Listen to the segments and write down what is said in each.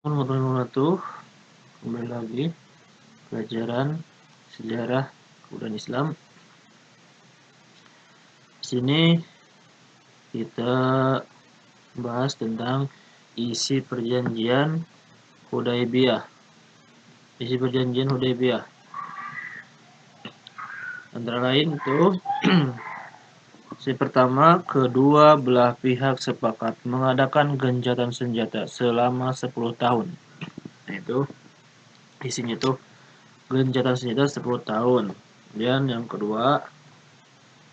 Warahmatullahi wabarakatuh. Kembali lagi pelajaran sejarah kebudayaan Islam. Di sini kita bahas tentang isi perjanjian Hudaybiyah. Isi perjanjian Hudaybiyah antara lain itu pertama, kedua belah pihak sepakat mengadakan gencatan senjata selama 10 tahun. Nah, itu isinya tuh gencatan senjata 10 tahun. Kemudian yang kedua,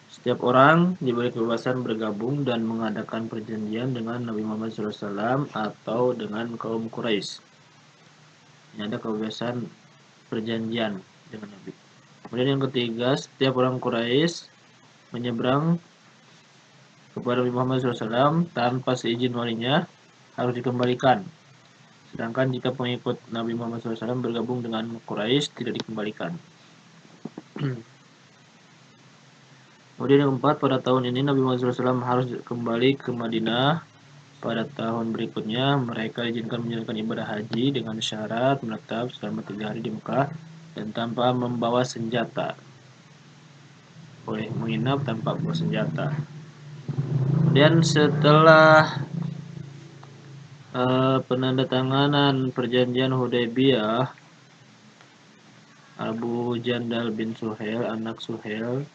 setiap orang diberi kebebasan bergabung dan mengadakan perjanjian dengan Nabi Muhammad SAW atau dengan kaum Quraisy. Ini ada kebebasan perjanjian dengan Nabi. Kemudian yang ketiga, setiap orang Quraisy menyeberang kepada Nabi Muhammad SAW tanpa seizin walinya harus dikembalikan. Sedangkan jika pengikut Nabi Muhammad SAW bergabung dengan Quraisy tidak dikembalikan. Kemudian yang keempat, pada tahun ini Nabi Muhammad SAW harus kembali ke Madinah. Pada tahun berikutnya, mereka diizinkan menjalankan ibadah haji dengan syarat menetap selama 3 hari di Mekah dan tanpa membawa senjata. Boleh menginap tanpa membawa senjata. Kemudian setelah penandatanganan perjanjian Hudaybiyah, Abu Jandal bin Suhail, anak Suhail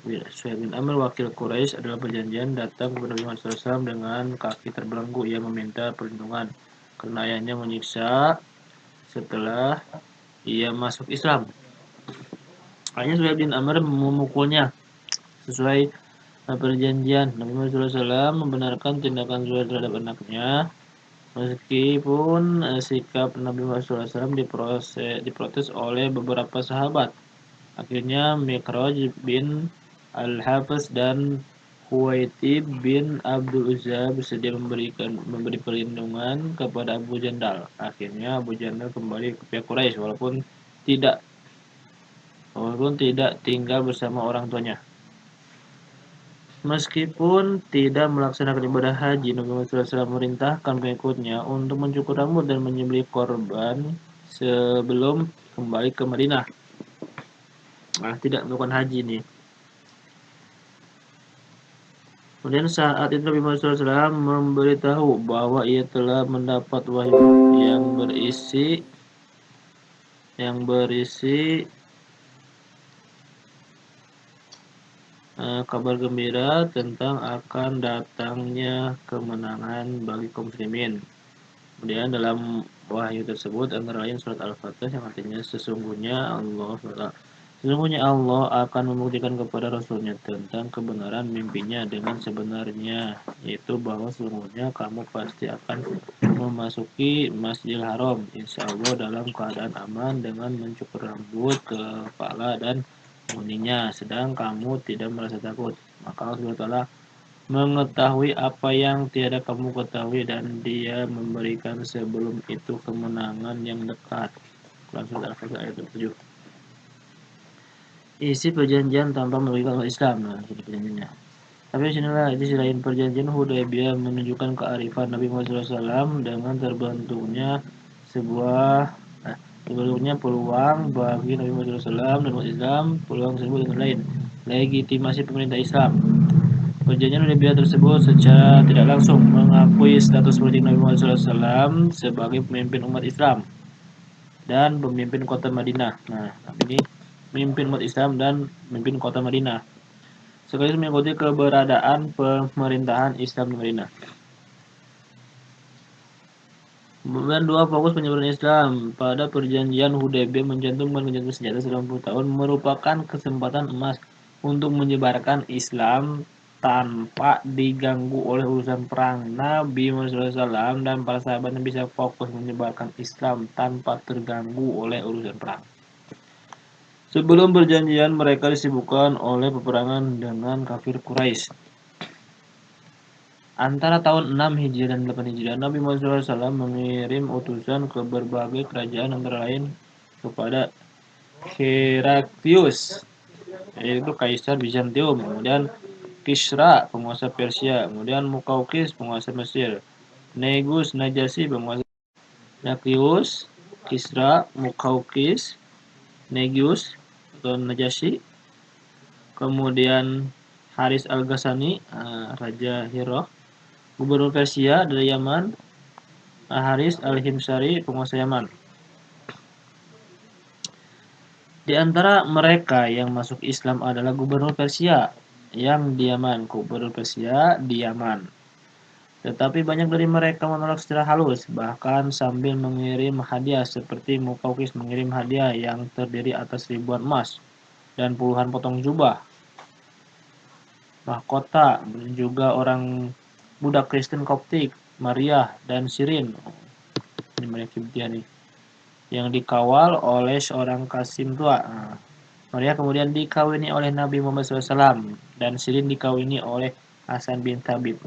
bin Amr, wakil Quraisy, adalah perjanjian datang kepada Nabi Muhammad SAW dengan kaki terbelenggu. Ia meminta perlindungan karena ayahnya menyiksa setelah ia masuk Islam. Ayahnya Suhail bin Amr memukulnya sesuai perjanjian. Nabi Muhammad SAW membenarkan tindakan Suhail terhadap anaknya, meskipun sikap Nabi Muhammad SAW diprotes oleh beberapa sahabat. Akhirnya Mikraj bin Al-Hafiz dan Huwaitib bin Abdul Uzza bersedia memberi perlindungan kepada Abu Jandal. Akhirnya Abu Jandal kembali ke pihak Quraisy walaupun tidak tinggal bersama orang tuanya. Meskipun tidak melaksanakan ibadah haji, Nabi Muhammad SAW memerintahkan pengikutnya untuk mencukur rambut dan menyembelih korban sebelum kembali ke Madinah. Tidak melakukan haji nih. Kemudian saat itu Nabi Muhammad SAW memberitahu bahwa ia telah mendapat wahyu yang berisi kabar gembira tentang akan datangnya kemenangan bagi kaum muslimin. Kemudian dalam wahyu tersebut antara lain surat Al-Fatih yang artinya sesungguhnya Allah akan membuktikan kepada Rasulnya tentang kebenaran mimpinya dengan sebenarnya, yaitu bahwa sesungguhnya kamu pasti akan memasuki Masjidil Haram, insya Allah dalam keadaan aman dengan mencukur rambut, kepala, dan menguninginya, sedang kamu tidak merasa takut. Maka Allah SWT mengetahui apa yang tiada kamu ketahui dan dia memberikan sebelum itu kemenangan yang dekat. Quran Surat Al-Fatih ayat 7. Isi perjanjian tanpa merugikan umat Islam. Nah, ini perjanjiannya. Tapi sinilah di sisi lain perjanjian Hudaybiyah menunjukkan kearifan Nabi Muhammad SAW dengan terbentuknya peluang bagi Nabi Muhammad SAW dan umat Islam. Peluang tersebut dengan lain legitimasi pemerintah Islam. Perjanjian Hudaybiyah tersebut secara tidak langsung mengakui status politik Nabi Muhammad SAW sebagai pemimpin umat Islam dan pemimpin kota Madinah. Nah, ini pemimpin umat Islam dan pemimpin kota Madinah, sekaligus mengikuti keberadaan pemerintahan Islam di Madinah. Kemudian dua, fokus penyebaran Islam. Pada perjanjian Hudaybiyah mencantumkan gencatan senjata selama 10 tahun merupakan kesempatan emas untuk menyebarkan Islam tanpa diganggu oleh urusan perang. Nabi Muhammad SAW dan para sahabatnya bisa fokus menyebarkan Islam tanpa terganggu oleh urusan perang. Sebelum perjanjian, mereka disibukkan oleh peperangan dengan kafir Quraisy. Antara tahun 6 Hijriah dan 8 Hijriah, Nabi Muhammad SAW mengirim utusan ke berbagai kerajaan, antara lain kepada Heraklius, yaitu Kaisar Bizantium, kemudian Kisra, penguasa Persia, kemudian Mukaukis, penguasa Mesir, Negus, Najasyi, penguasa Dakius, Kisra, Mukaukis, Negus atau Najasyi, kemudian Haris Al-Ghasani, Raja Hiro, gubernur Persia dari Yaman, Haris Al-Himsari, penguasa Yaman. Di antara mereka yang masuk Islam adalah gubernur Persia yang di Yaman, gubernur Persia di Yaman. Tetapi banyak dari mereka menolak secara halus, bahkan sambil mengirim hadiah seperti Mukaukis mengirim hadiah yang terdiri atas ribuan emas dan puluhan potong jubah, mahkota, dan juga orang budak Kristen Koptik, Maria dan Sirin. Ini Maria Kibtiah nih, yang dikawal oleh seorang kasim tua. Maria kemudian dikawini oleh Nabi Muhammad SAW dan Sirin dikawini oleh Hasan bin Thabit.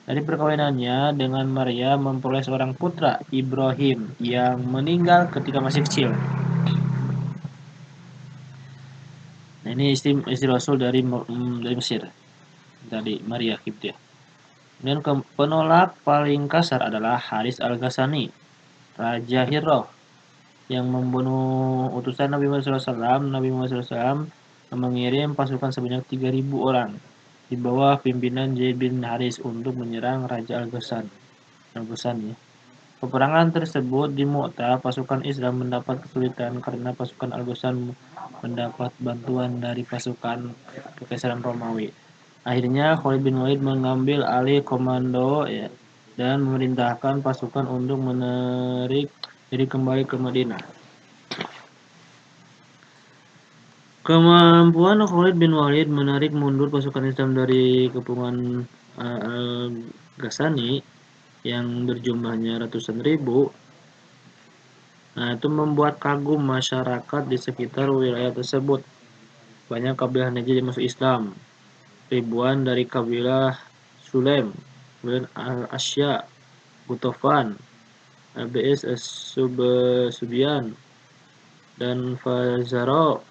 Dari perkawinannya dengan Maria memperoleh seorang putra, Ibrahim, yang meninggal ketika masih kecil. Nah, ini istri Rasul dari Mesir, dari Maria Kibtiah. Dan penolak paling kasar adalah Haris Al-Ghasani, Raja Hiro, yang membunuh utusan Nabi Muhammad SAW. Nabi Muhammad SAW mengirim pasukan sebanyak 3.000 orang di bawah pimpinan Zaid bin Haris untuk menyerang Raja Al-Ghassan. Ya. Peperangan tersebut di Mu'tah, pasukan Islam mendapat kesulitan karena pasukan Al-Ghassan mendapat bantuan dari pasukan Kekaisaran Romawi. Akhirnya Khalid bin Walid mengambil alih komando dan memerintahkan pasukan untuk menarik diri kembali ke Madinah. Kemampuan Khalid bin Walid menarik mundur pasukan Islam dari kepungan Al-Ghasani yang berjumlahnya ratusan ribu. Nah, itu membuat kagum masyarakat di sekitar wilayah tersebut. Banyak kabilah Najd yang masuk Islam. Ribuan dari kabilah Sulaim, kemudian Al-Asya, Butofan, Al-Ba'is, As-Subyan, dan Fazaro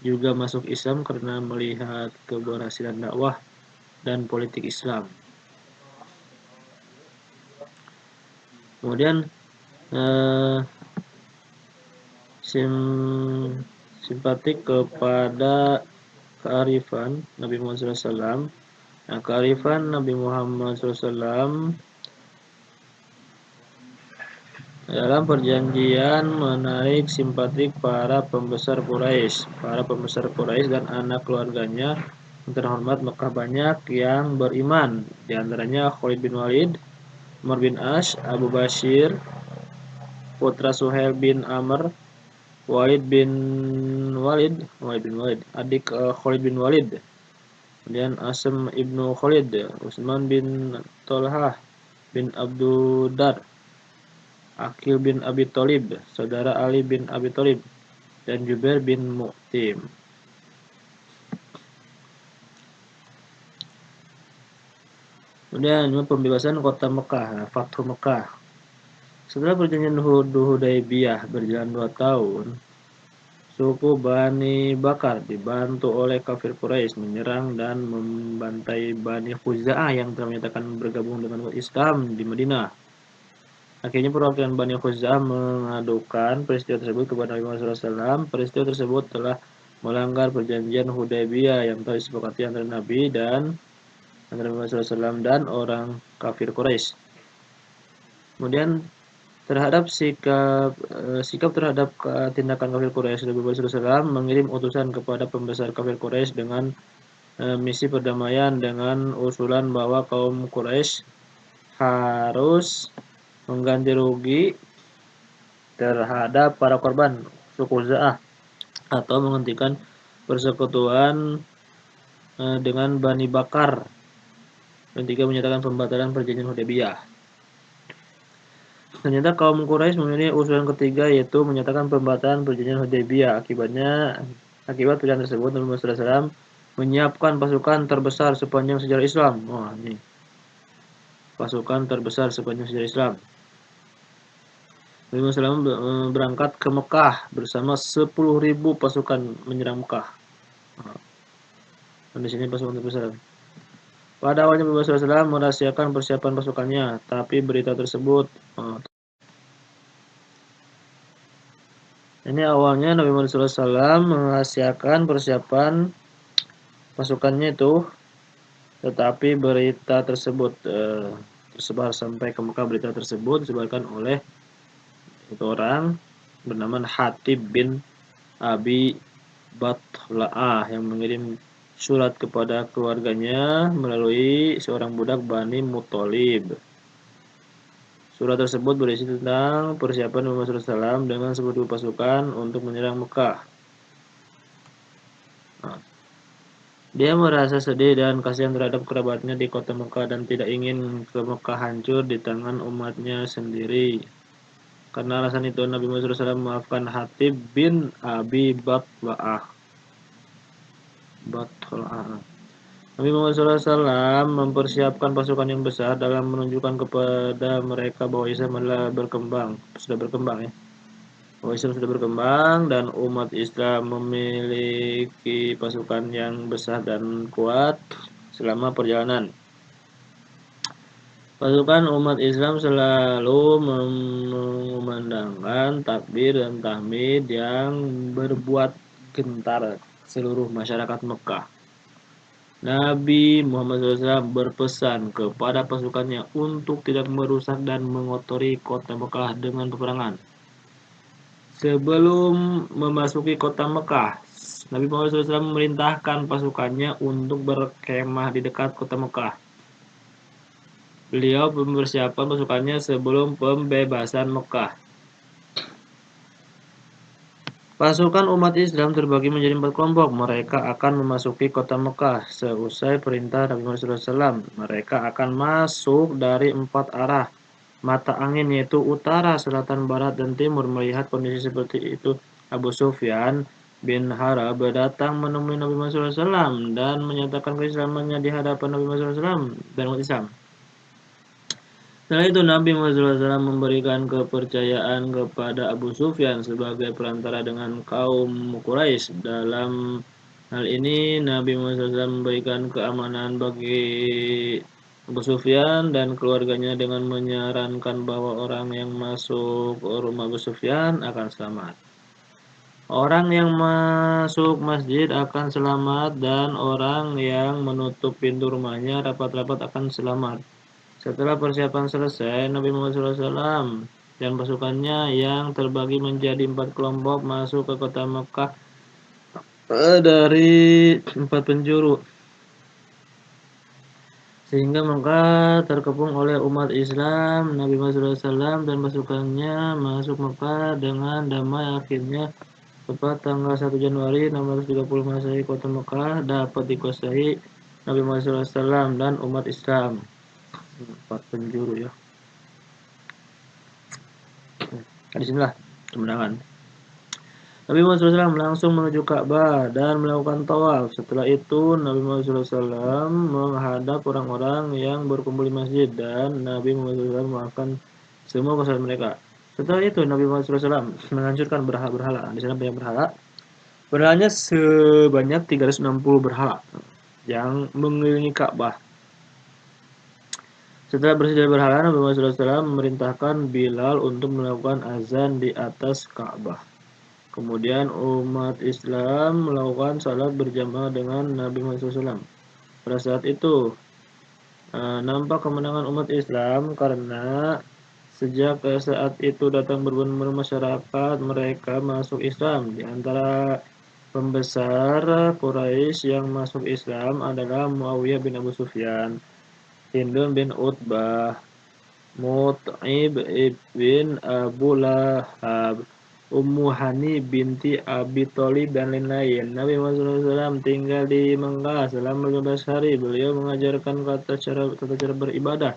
juga masuk Islam karena melihat keberhasilan dakwah dan politik Islam. Kemudian simpatik kepada kearifan Nabi Muhammad SAW. Nah, kearifan Nabi Muhammad SAW dalam perjanjian menarik simpatik para pembesar Quraisy. Para pembesar Quraisy dan anak keluarganya yang terhormat Mekah banyak yang beriman. Di antaranya Khalid bin Walid, Umar bin As, Abu Bashir, putra Suhail bin Amr, Walid bin Walid, adik Khalid bin Walid. Kemudian Asam ibnu Khalid, Utsman bin Tolhah bin Abdudar, Aqil bin Abi Thalib, saudara Ali bin Abi Thalib, dan Jubair bin Mut'im. Kemudian pembebasan kota Mekah, Fathu Mekah. Setelah perjanjian Hudaybiyah berjalan 2 tahun, suku Bani Bakar dibantu oleh kafir Quraisy menyerang dan membantai Bani Khuza'ah yang telah menyatakan bergabung dengan umat Islam di Madinah. Akhirnya perwakilan Bani Khuza'ah mengadukan peristiwa tersebut kepada Nabi Muhammad SAW. Peristiwa tersebut telah melanggar perjanjian Hudaybiyah yang telah disepakati antara Nabi dan antara Nabi Muhammad SAW dan orang kafir Quraisy. Kemudian terhadap sikap terhadap tindakan kafir Quraisy, Nabi Muhammad SAW mengirim utusan kepada pembesar kafir Quraisy dengan misi perdamaian dengan usulan bahwa kaum Quraisy harus mengganti rugi terhadap para korban suku Za'ah atau menghentikan persekutuan dengan Bani Bakar, dan tiga menyatakan pembatalan perjanjian Hudaybiyah. Ternyata kaum Quraisy memilih usulan ketiga, yaitu menyatakan pembatalan perjanjian Hudaybiyah. Akibat pilihan tersebut, Nabi Muhammad SAW menyiapkan pasukan terbesar sepanjang sejarah Islam. Wah, ini pasukan terbesar sepanjang sejarah Islam. Nabi Muhammad SAW berangkat ke Mekah bersama 10.000 pasukan menyerang Mekah. Nah, di sini pasukan terbesar. Pada awalnya Nabi Muhammad SAW merahasiakan persiapan pasukannya, tapi berita tersebut ini awalnya Nabi Muhammad SAW merahasiakan persiapan pasukannya itu, tetapi berita tersebut tersebar sampai ke Mekah. Berita tersebut disebarkan oleh itu orang bernama Hatib bin Abi Batla'ah yang mengirim surat kepada keluarganya melalui seorang budak Bani Muthalib. Surat tersebut berisi tentang persiapan Muhammad SAW dengan 10.000 pasukan untuk menyerang Mekah. Nah, dia merasa sedih dan kasihan terhadap kerabatnya di kota Mekah dan tidak ingin ke Mekah hancur di tangan umatnya sendiri. Karena alasan itu Nabi Muhammad SAW memaafkan Hatib bin Abi Batla'ah. Nabi Muhammad SAW mempersiapkan pasukan yang besar dalam menunjukkan kepada mereka bahwa Islam sudah berkembang ya. Bahwa Islam sudah berkembang dan umat Islam memiliki pasukan yang besar dan kuat selama perjalanan. Pasukan umat Islam selalu mengumandangkan takbir dan tahmid yang berbuat gentar seluruh masyarakat Mekah. Nabi Muhammad SAW berpesan kepada pasukannya untuk tidak merusak dan mengotori kota Mekah dengan peperangan. Sebelum memasuki kota Mekah, Nabi Muhammad SAW memerintahkan pasukannya untuk berkemah di dekat kota Mekah. Beliau mempersiapkan pasukannya sebelum pembebasan Mekah. Pasukan umat Islam terbagi menjadi 4 kelompok. Mereka akan memasuki kota Mekah seusai perintah Nabi Muhammad SAW. Mereka akan masuk dari 4 arah mata angin, yaitu utara, selatan, barat, dan timur. Melihat kondisi seperti itu, Abu Sufyan bin Harb datang menemui Nabi Muhammad SAW dan menyatakan keislamannya di hadapan Nabi Muhammad SAW dan umat Islam. Setelah itu Nabi Muhammad SAW memberikan kepercayaan kepada Abu Sufyan sebagai perantara dengan kaum Quraisy. Dalam hal ini Nabi Muhammad SAW memberikan keamanan bagi Abu Sufyan dan keluarganya dengan menyarankan bahwa orang yang masuk rumah Abu Sufyan akan selamat. Orang yang masuk masjid akan selamat dan orang yang menutup pintu rumahnya rapat-rapat akan selamat. Setelah persiapan selesai, Nabi Muhammad SAW dan pasukannya yang terbagi menjadi 4 kelompok masuk ke kota Mekah dari 4 penjuru, sehingga Mekah terkepung oleh umat Islam. Nabi Muhammad SAW dan pasukannya masuk Mekah dengan damai. Akhirnya, tepat tanggal 1 Januari 630 Masehi, kota Mekah dapat dikuasai Nabi Muhammad SAW dan umat Islam. 4 penjuru ya. Di sinilah kemenangan. Nabi Muhammad SAW langsung menuju Ka'bah dan melakukan tawaf. Setelah itu Nabi Muhammad SAW menghadap orang-orang yang berkumpul di masjid dan Nabi Muhammad SAW memaafkan semua kesalahan mereka. Setelah itu Nabi Muhammad SAW menghancurkan berhala-berhala. Di sana banyak berhala. Berhalanya sebanyak 360 berhala yang mengelilingi Ka'bah. Setelah bersih dari berhala, Nabi Muhammad SAW memerintahkan Bilal untuk melakukan azan di atas Ka'bah. Kemudian umat Islam melakukan salat berjamaah dengan Nabi Muhammad SAW. Pada saat itu nampak kemenangan umat Islam karena sejak saat itu datang berbondong-bondong masyarakat mereka masuk Islam. Di antara pembesar Quraisy yang masuk Islam adalah Muawiyah bin Abu Sufyan, Hindun bin Utbah, Mut'ib bin Abu Lahab, Ummu Hani binti Abi Thalib dan lain-lain. Nabi Muhammad SAW tinggal di Mekah selama 15 hari. Beliau mengajarkan tata cara beribadah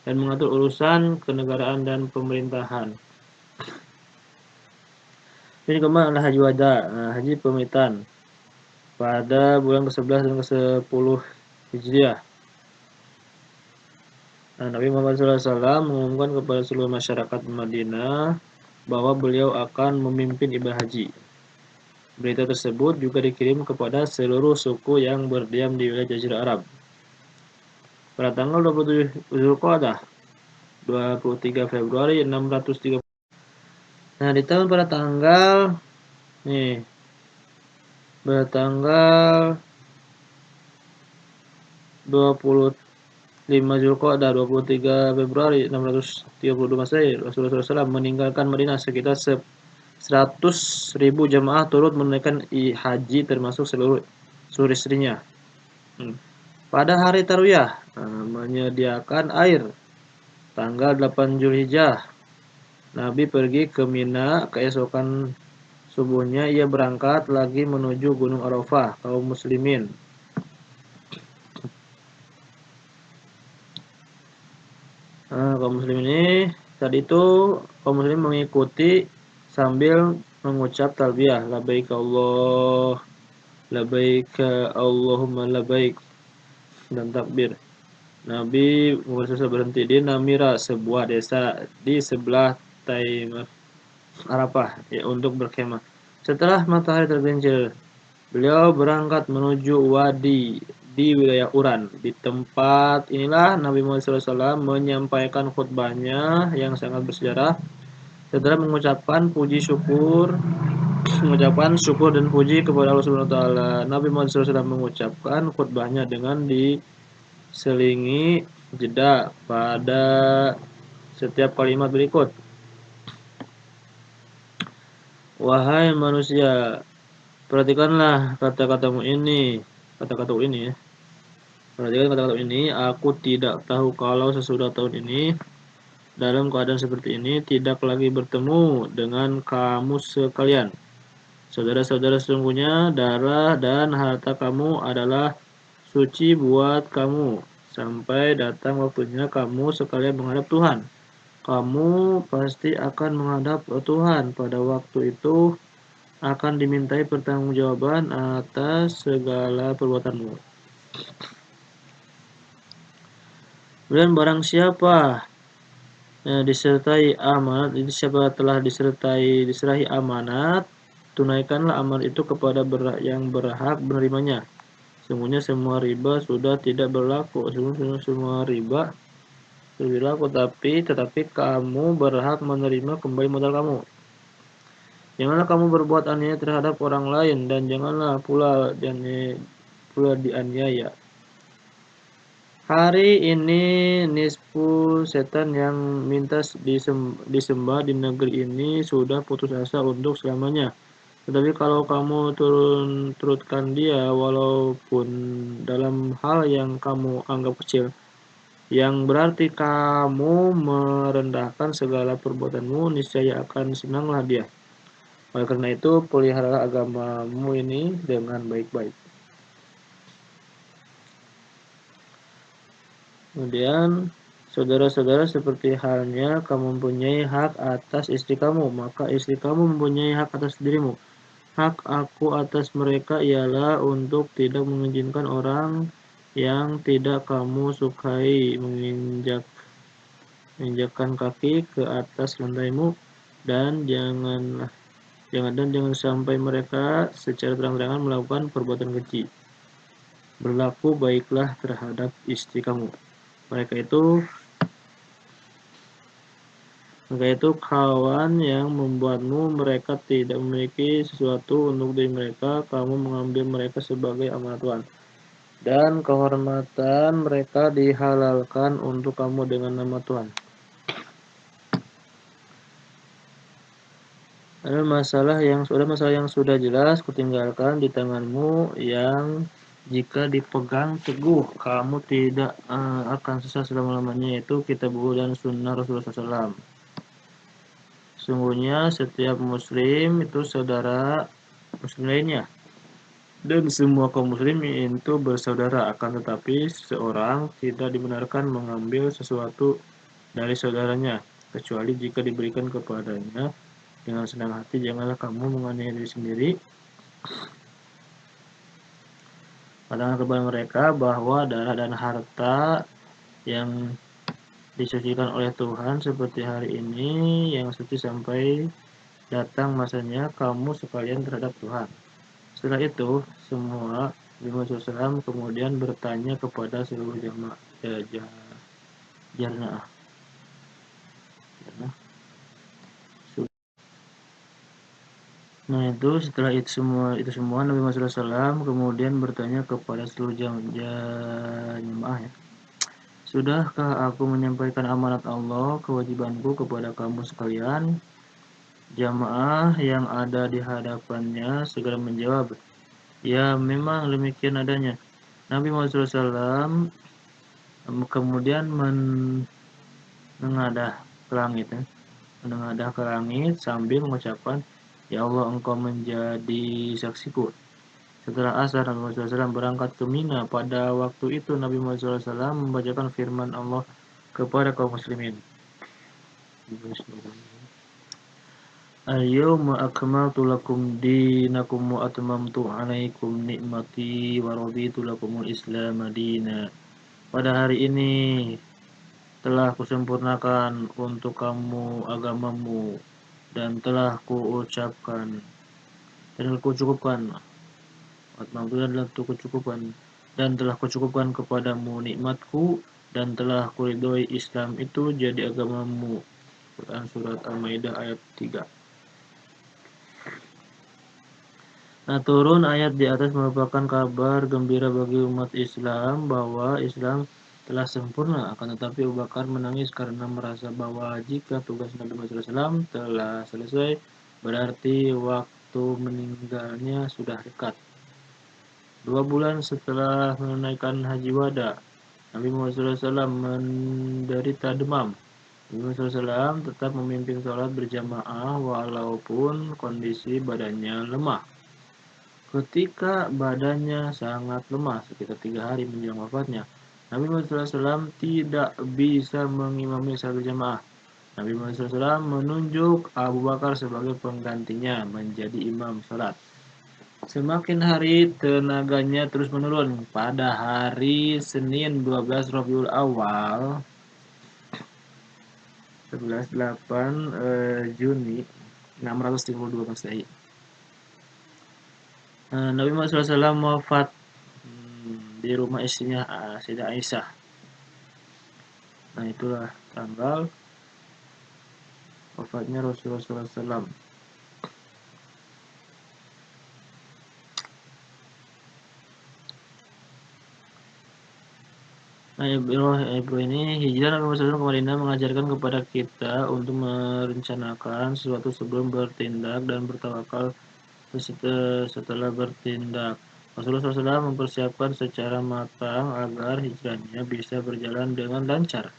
dan mengatur urusan kenegaraan dan pemerintahan. Ini keempat adalah haji wada, haji pamitan pada bulan ke-11 dan ke-10 Hijriah. Nabi Muhammad SAW mengumumkan kepada seluruh masyarakat Madinah bahwa beliau akan memimpin ibadah haji. Berita tersebut juga dikirim kepada seluruh suku yang berdiam di wilayah Jazirah Arab. pada tanggal 27 Zulqa'dah 23 Februari 630. Nah, di tahun pada tanggal nih pada tanggal 25 Zulqa'dah 23 Februari 632 Masehi, Rasulullah SAW meninggalkan Madinah sekitar 100.000 jamaah turut menunaikan haji termasuk seluruh istrinya. Pada hari Tarwiyah menyediakan air tanggal 8 Zulhijjah Nabi pergi ke Mina. Keesokan subuhnya ia berangkat lagi menuju Gunung Arafah. Kaum muslimin ini saat itu kaum muslimin mengikuti sambil mengucap talbiyah labbaik Allahumma labbaik dan takbir. Nabi selesai berhenti di Namira, sebuah desa di sebelah Taimah Arafah, untuk berkemah. Setelah matahari tergelincir, beliau berangkat menuju wadi di wilayah Uran. Di tempat inilah Nabi Muhammad SAW menyampaikan khutbahnya yang sangat bersejarah. Setelah mengucapkan syukur dan puji kepada Allah Subhanahu wa taala, Nabi Muhammad SAW mengucapkan khutbahnya dengan diselingi jeda pada setiap kalimat berikut. Wahai manusia, perhatikanlah kata-katamu ini. Kata-kata ini ya. Perhatikan kata-kata ini. Aku tidak tahu kalau sesudah tahun ini dalam keadaan seperti ini tidak lagi bertemu dengan kamu sekalian. Saudara-saudara, sesungguhnya darah dan harta kamu adalah suci buat kamu sampai datang waktunya kamu sekalian menghadap Tuhan. Kamu pasti akan menghadap Tuhan. Pada waktu itu akan dimintai pertanggungjawaban atas segala perbuatanmu. Dan barang siapa disertai amanat, siapa telah diserahi amanat, tunaikanlah amanat itu kepada yang berhak menerimanya. Sungguhnya semua riba sudah tidak berlaku. Semua riba sudah berlaku, tetapi kamu berhak menerima kembali modal kamu. Janganlah kamu berbuat aniaya terhadap orang lain, dan janganlah pula dianiaya. Hari ini nisfu setan yang minta disembah di negeri ini sudah putus asa untuk selamanya. Tetapi kalau kamu turutkan dia walaupun dalam hal yang kamu anggap kecil, yang berarti kamu merendahkan segala perbuatanmu, niscaya akan senanglah dia. Oleh karena itu, peliharalah agamamu ini dengan baik-baik. Kemudian, saudara-saudara, seperti halnya kamu mempunyai hak atas istri kamu, maka istri kamu mempunyai hak atas dirimu. Hak aku atas mereka ialah untuk tidak mengizinkan orang yang tidak kamu sukai menginjakkan kaki ke atas lantaimu, dan jangan sampai mereka secara terang-terangan melakukan perbuatan keji. Berlaku baiklah terhadap istri kamu. Mereka itu kawan yang membuatmu mereka tidak memiliki sesuatu untuk diri mereka. Kamu mengambil mereka sebagai amanat Tuhan, dan kehormatan mereka dihalalkan untuk kamu dengan nama Tuhan. Ada masalah yang sudah jelas kutinggalkan di tanganmu, yang jika dipegang teguh kamu tidak akan sesat selama-lamanya, yaitu kitabullah dan sunnah Rasulullah SAW. Sungguhnya setiap muslim itu saudara muslim lainnya, dan semua kaum muslim itu bersaudara. Akan tetapi seseorang tidak dibenarkan mengambil sesuatu dari saudaranya kecuali jika diberikan kepadanya dengan senang hati. Janganlah kamu menganiaya diri sendiri. Katakan kepada mereka bahwa darah dan harta yang disucikan oleh Tuhan seperti hari ini yang suci sampai datang masanya kamu sekalian terhadap Tuhan. Setelah itu, semua Nabi Muhammad SAW kemudian bertanya kepada seluruh Jarna. Nah itu setelah itu semua Nabi Muhammad SAW kemudian bertanya kepada seluruh jamaah ya. Sudahkah aku menyampaikan amanat Allah, kewajibanku kepada kamu sekalian? Jamaah yang ada di hadapannya segera menjawab, ya memang demikian adanya. Nabi Muhammad SAW kemudian menengadah ke langit ya. Menengadah ke langit sambil mengucapkan, ya Allah engkau menjadi saksiku. Setelah asar Nabi Muhammad SAW berangkat ke Mina. Pada waktu itu Nabi Muhammad SAW membacakan firman Allah kepada kaum muslimin. Al-yawma akmaltu lakum dinakum wa atmamtu alaikum ni'mati wa raditu lakumul Islam madina. Pada hari ini telah kusempurnakan untuk kamu agamamu dan telah kuucapkan dan kucukupkan atmamtu adalah kucukupkan dan telah kucukupkan kepadamu nikmatku dan telah kuridhoi Islam itu jadi agamamu. Quran Surat Al-Maidah ayat 3. Nah, turun ayat di atas merupakan kabar gembira bagi umat Islam bahwa Islam telah sempurna. Akan tetapi Abu Bakar menangis karena merasa bahwa jika tugas Nabi Muhammad SAW telah selesai, berarti waktu meninggalnya sudah dekat. 2 bulan setelah menunaikan haji wada, Nabi Muhammad SAW menderita demam. Nabi Muhammad SAW tetap memimpin sholat berjamaah walaupun kondisi badannya lemah. Ketika badannya sangat lemah, sekitar 3 hari menjelang wafatnya, Nabi Muhammad SAW tidak bisa mengimami salat berjamaah. Nabi Muhammad SAW menunjuk Abu Bakar sebagai penggantinya menjadi imam salat. Semakin hari tenaganya terus menurun. Pada hari Senin 12 Rabiul Awal 8 Juni 632 Masehi. Nabi Muhammad SAW wafat di rumah istrinya Sayyidah Aisyah. Nah itulah tanggal wafatnya Rasulullah SAW. Nah Ibro ini hijrah Nabi Muhammad SAW ke Madinah mengajarkan kepada kita untuk merencanakan sesuatu sebelum bertindak dan bertawakal setelah bertindak. Rasulullah SAW mempersiapkan secara matang agar hijrahnya bisa berjalan dengan lancar.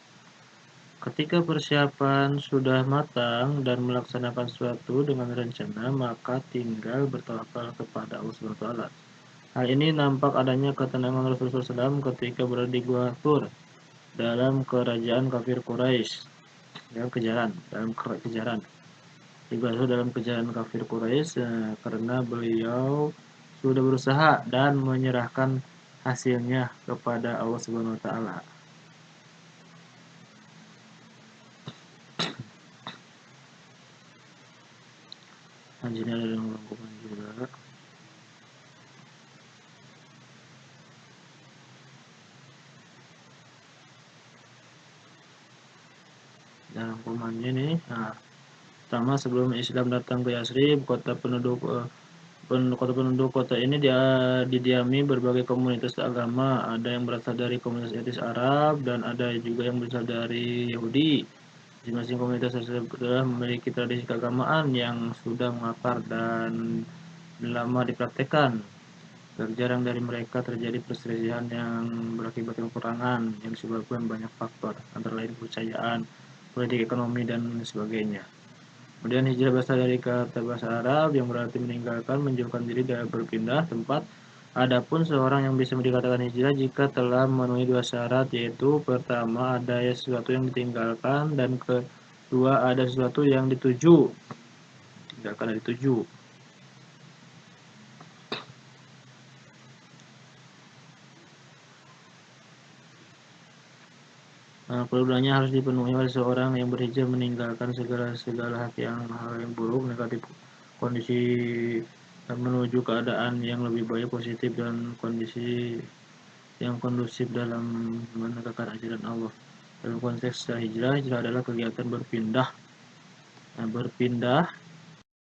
Ketika persiapan sudah matang dan melaksanakan sesuatu dengan rencana, maka tinggal bertawakal kepada Allah SWT. Hal ini nampak adanya ketenangan Rasulullah SAW ketika berada di Gua Tur dalam kerajaan kafir Quraisy dalam kejaran. Dibasuh dalam kejaran kafir Quraisy karena beliau sudah berusaha dan menyerahkan hasilnya kepada Allah Subhanahu wa taala. Anjingnya ada dalam rangkuman juga. Dan rangkumannya nih. Nah, pertama sebelum Islam datang ke Yasrib, kota penduduk kota ini didiami berbagai komunitas agama. Ada yang berasal dari komunitas etnis Arab dan ada juga yang berasal dari Yahudi. Masing-masing komunitas tersebut memiliki tradisi keagamaan yang sudah mengakar dan lama dipraktekkan. Jarang dari mereka terjadi perselisihan yang berakibat peperangan yang disebabkan banyak faktor, antara lain kepercayaan, politik, ekonomi, dan sebagainya. Kemudian hijrah berasal dari kata bahasa Arab yang berarti meninggalkan, menjauhkan diri dan berpindah tempat. Adapun seorang yang bisa dikatakan hijrah jika telah memenuhi 2 syarat, yaitu pertama ada sesuatu yang ditinggalkan dan kedua ada sesuatu yang dituju. Tinggalkan dan dituju. Keduanya harus dipenuhi oleh seorang yang berhijrah meninggalkan segala hal yang buruk, negatif kondisi menuju keadaan yang lebih baik, positif dan kondisi yang kondusif dalam menegakkan ajaran Allah. Dalam konteks hijrah adalah kegiatan berpindah